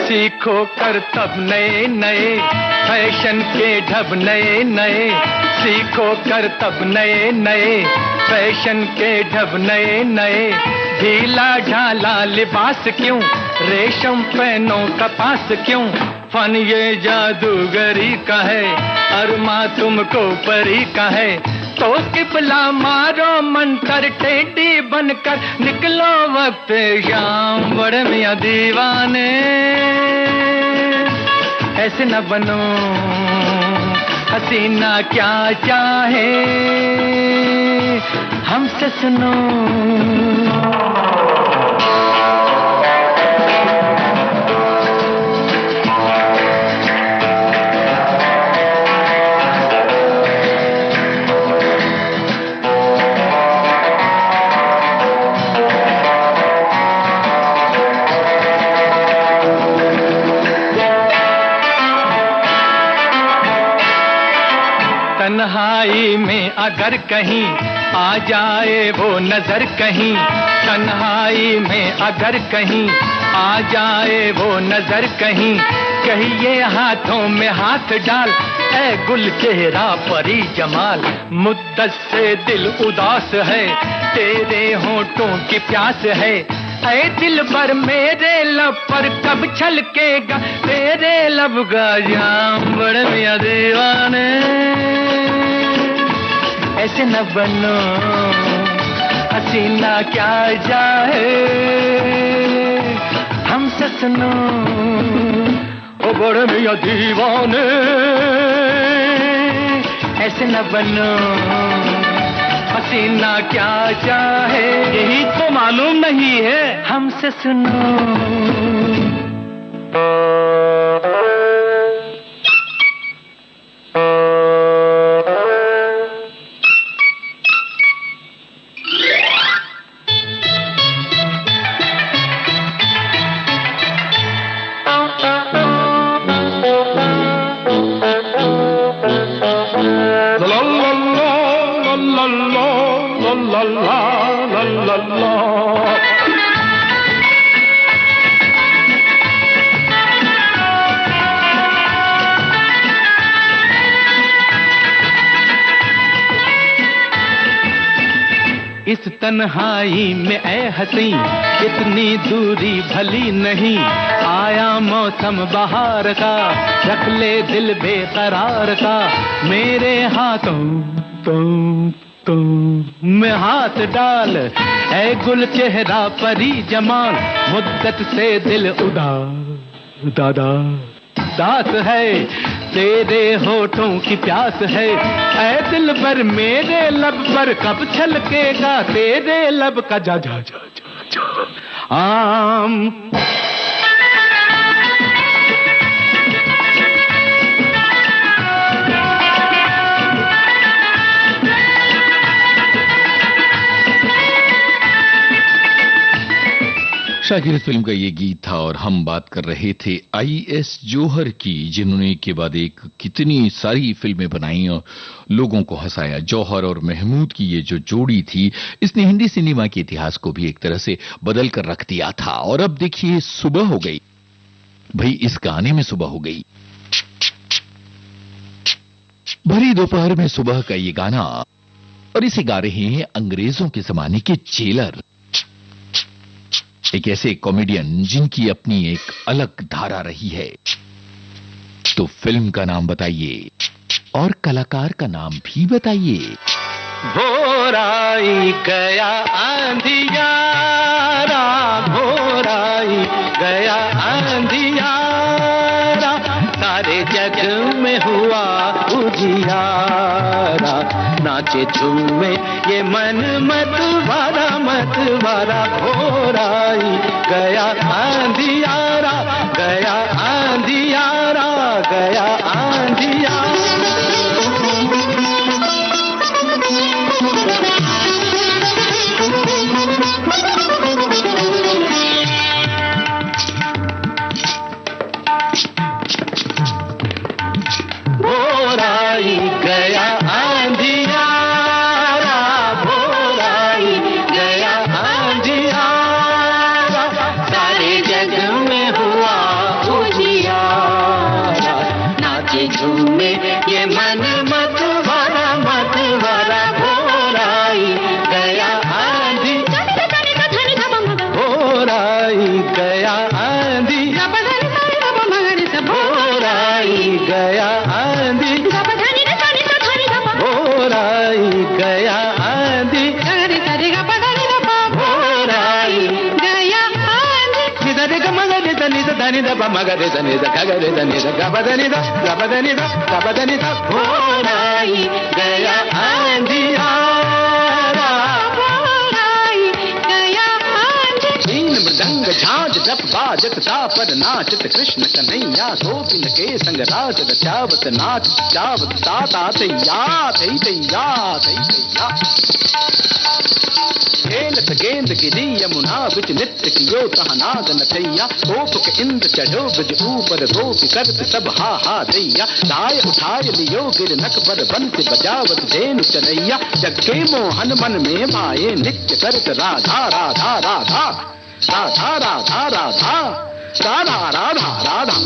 सीखो करतब नए नए, फैशन के ढब नए नए। सीखो करतब नए नए, फैशन के ढब नए नए। ढीला ढाला लिबास क्यों, रेशम पहनो कपास क्यों। फन ये जादूगरी का है, अरमा तुमको परी का है। तो किबला मारो मंतर, टेढ़ी बनकर निकलो वक्त शाम। बड़े मियां दीवाने ऐसे न बनो, हसीना क्या चाहे हमसे सुनो। तन्हाई में अगर कहीं आ जाए वो नजर कहीं, तन्हाई में अगर कहीं आ जाए वो नजर कहीं। कहिए हाथों में हाथ डाल, ऐ गुल चेहरा परी जमाल। मुद्दत से दिल उदास है, तेरे होठों की प्यास है। ऐ दिल पर मेरे लब पर कब छलकेगा तेरे लब का जाम। बड़े मियां दीवाने ऐसे न बनो, हसीना क्या चाहे हमसे सुनो। ओ बड़े मियां दीवाने, ऐसे न बनो, हसीना क्या चाहे यही तो मालूम नहीं है, हमसे सुनो। इस तन्हाई में ऐ हसी इतनी दूरी भली नहीं, आया मौसम बहार का, रख ले दिल बेकरार का, मेरे हाथों तो में हाथ डाल, ऐ गुल चेहरा परी जमाल, मुद्दत से दिल दास है, तेरे होठों की प्यास है, ऐ दिल पर मेरे लब पर कब छलकेगा तेरे लब का जा जा जा जा जा आम। शाकिर फिल्म का ये गीत था और हम बात कर रहे थे आईएस जौहर की, जिन्होंने एक के बाद एक कितनी सारी फिल्में बनाई और लोगों को हंसाया। जौहर और महमूद की ये जो जोड़ी थी, इसने हिंदी सिनेमा के इतिहास को भी एक तरह से बदल कर रख दिया था। और अब देखिए सुबह हो गई, भाई इस गाने में सुबह हो गई, भरी दोपहर में सुबह का ये गाना, और इसे गा रहे हैं अंग्रेजों के जमाने के जेलर, एक ऐसे कॉमेडियन जिनकी अपनी एक अलग धारा रही है। तो फिल्म का नाम बताइए और कलाकार का नाम भी बताइए। भोराई गया आंधियारा, भोराई गया आंधियारा, सारे जग में हुआ उजियारा, नाचे झूमे ये मन मत वारा, भोराई गया आंधियारा, गया आंधियारा, गया आंधियारा। भोराई गया आंधियारा, भोराई गया आंधियारा, सारे जग में हुआ उजियारा, नाचे झूमे ये मन मत वारा, भोराई गया आंधी, भोराई गया आंधी, भोराई गया आंधी, भोराई गया आंधी, भोराई गया आंधी, निधरे ग मगरे धनि धनि द मगरे धनि द खगरे धनि the गबधनि the गबधनि the गबधनि the, Bhorai गया आंधियारा, भोराई गया आंधी। छीन मृदंग झांझ जप बाजत तापर नाचत कृष्ण कन्हैया, सोपिन के संग राज रचावत नाच जावत ताता तैया तैया तैया। खेलत गेंद गिरी यमुना बिच नित्य कियो तह नाद नचैया, गोप के इंद्र चढ़ो ब्रज ऊपर, गोपी करत सब हा हा दैया, दाय उठाय लियो गिर नक पर बंसी बजावत धेनु चरैया, जग के मोहन मन में माये नित्य करत राधा राधा राधा, राधा राधा राधा, राधा राधा राधा।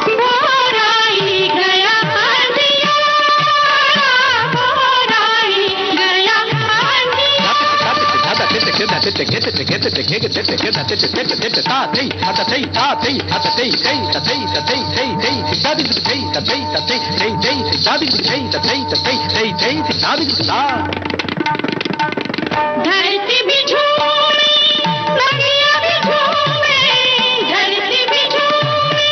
भोराई गया आंधियारा, भोराई गया धरती भी झूमे, नदियाँ भी झूमे, धरती भी झूमे,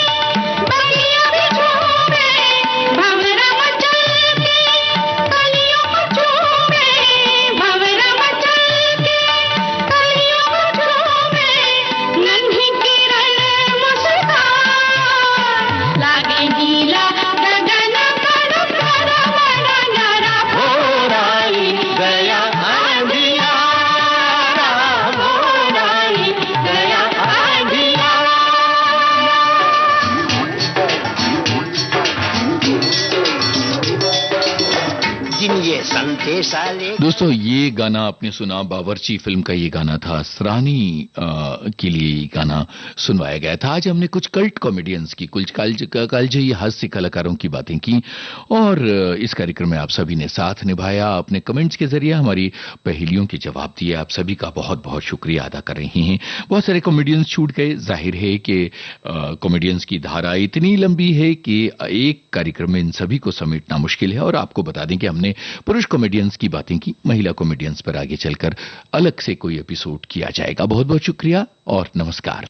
साले। दोस्तों ये गाना आपने सुना, बावर्ची फिल्म का ये गाना था, असरानी के लिए ये गाना सुनवाया गया था। आज हमने कुछ कल्ट कॉमेडियंस की, कुछ कालजयी हास्य कलाकारों की बातें की और इस कार्यक्रम में आप सभी ने साथ निभाया। अपने कमेंट्स के जरिए हमारी पहेलियों के जवाब दिए। आप सभी का बहुत बहुत शुक्रिया अदा कर रहे हैं। बहुत सारे कॉमेडियंस छूट गए। जाहिर है कि कॉमेडियंस की धारा इतनी लंबी है कि एक कार्यक्रम में इन सभी को समेटना मुश्किल है। और आपको बता दें कि हमने पुरुष कॉमेडियंस की बातें की, महिला कॉमेडियंस पर आगे चलकर अलग से कोई एपिसोड किया जाएगा। बहुत बहुत शुक्रिया और नमस्कार।